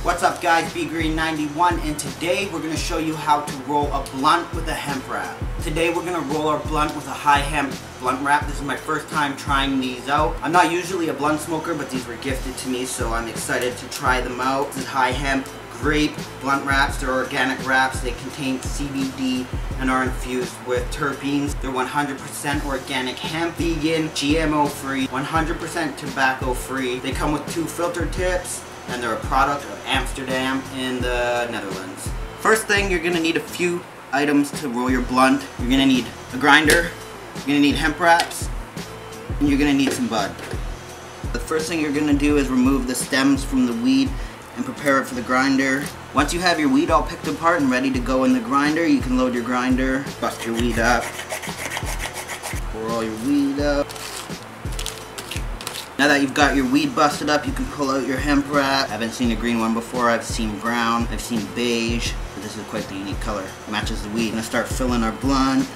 What's up guys, BeeGreen91, and today we're going to show you how to roll a blunt with a hemp wrap. Today we're going to roll our blunt with a high hemp blunt wrap. This is my first time trying these out. I'm not usually a blunt smoker, but these were gifted to me, so I'm excited to try them out. This is high hemp Grape blunt wraps. They're organic wraps. They contain CBD and are infused with terpenes. They're 100% organic hemp, vegan, GMO free, 100% tobacco free. They come with 2 filter tips, and they're a product of Amsterdam in the Netherlands. First thing, you're gonna need a few items to roll your blunt. You're gonna need a grinder, you're gonna need hemp wraps, and you're gonna need some bud. The first thing you're gonna do is remove the stems from the weed and prepare it for the grinder. Once you have your weed all picked apart and ready to go in the grinder, you can load your grinder, bust your weed up, pour all your weed up. Now that you've got your weed busted up, you can pull out your hemp wrap. I haven't seen a green one before. I've seen brown, I've seen beige, but this is quite the unique color. It matches the weed. We're gonna start filling our blunt.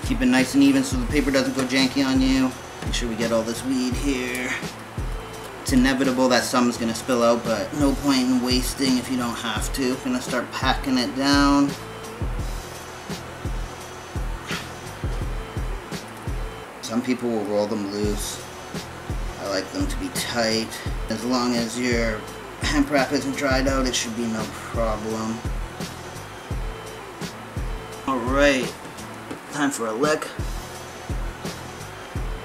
Keep it nice and even so the paper doesn't go janky on you. Make sure we get all this weed here. It's inevitable that some's gonna spill out, but no point in wasting if you don't have to. Gonna start packing it down. Some people will roll them loose. I like them to be tight. As long as your hemp wrap isn't dried out, it should be no problem. Alright, time for a lick.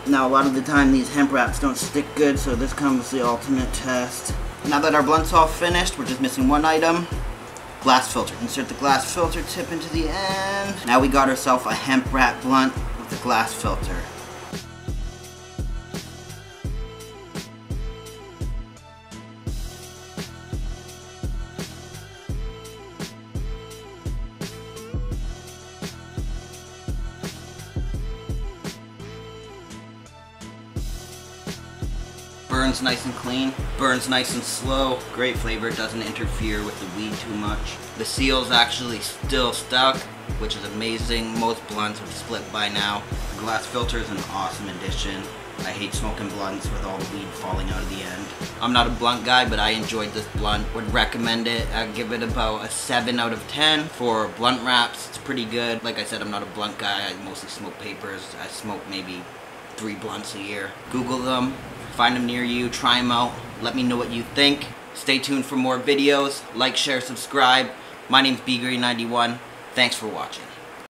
Now a lot of the time these hemp wraps don't stick good, so this comes the ultimate test. Now that our blunt's all finished, we're just missing one item. Glass filter. Insert the glass filter tip into the end. Now we got ourselves a hemp wrap blunt with a glass filter. Burns nice and clean, burns nice and slow. Great flavor, doesn't interfere with the weed too much. The seal's actually still stuck, which is amazing. Most blunts have split by now. The glass filter is an awesome addition. I hate smoking blunts with all the weed falling out of the end. I'm not a blunt guy, but I enjoyed this blunt. Would recommend it. I'd give it about a 7 out of 10 for blunt wraps. It's pretty good. Like I said, I'm not a blunt guy. I mostly smoke papers. I smoke maybe 3 blunts a year. Google them. Find them near you, try them out, let me know what you think. Stay tuned for more videos, like, share, subscribe. My name's BeeGreen91. Thanks for watching.